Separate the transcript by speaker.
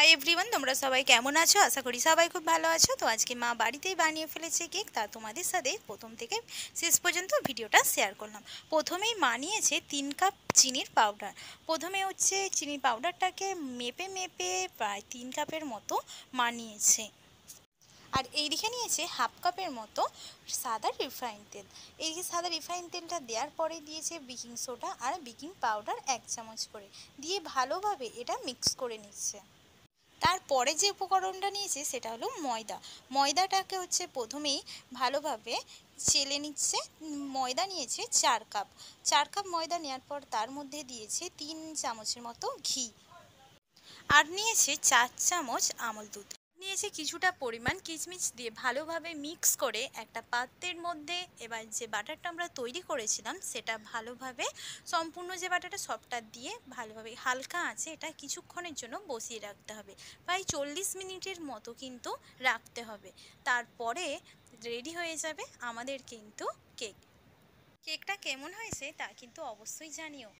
Speaker 1: Hi everyone, তোমরা সবাই কেমন আছো? আশা করি সবাই খুব ভালো আছো। তো আজকে মা বাড়িতেই বানিয়ে ফেলেছে কেক, তা তোমাদের সাথে প্রথম থেকে শেষ পর্যন্ত ভিডিওটা শেয়ার করলাম। প্রথমেই মা নিয়েছে 3 কাপ চিনির পাউডার। প্রথমে হচ্ছে চিনির পাউডারটাকে মেপে মেপে প্রায় 3 কাপের মতো মা নিয়েছে। আর এইদিকে নিয়েছে হাফ কাপের মতো সাদা রিফাইন তেল। এইদিকে সাদা রিফাইন তেলটা দেওয়ার পরে দিয়েছে বেকিং সোডা আর বেকিং পাউডার 1 চামচ করে, দিয়ে ভালোভাবে এটা মিক্স করে নিচ্ছে। তারপরে যে উপকরণটা নিয়েছে সেটা হলো ময়দা। ময়দাটাকে হচ্ছে প্রথমেই ভালোভাবে চেলে নিচ্ছে। ময়দা নিয়েছে 4 কাপ। 4 কাপ ময়দা নেওয়ার পর তার মধ্যে দিয়েছে 3 চামচের মতো ঘি, আর নিয়েছে 4 চামচ আমল দুধ, নিয়েছে কিছুটা পরিমাণ কিশমিশ, দিয়ে ভালোভাবে মিক্স করে একটা পাত্রের মধ্যে এবার যে বাটারটা আমরা তৈরি করেছিলাম সেটা ভালোভাবে সম্পূর্ণ যে বাটারটা সবটা দিয়ে ভালোভাবে হালকা আঁচে এটা কিছুক্ষণের জন্য বসিয়ে রাখতে হবে। প্রায় 40 মিনিটের মতো কিন্তু রাখতে হবে। তারপরে রেডি হয়ে যাবে আমাদের কিন্তু কেক। কেকটা কেমন হয়েছে তা কিন্তু অবশ্যই জানিও।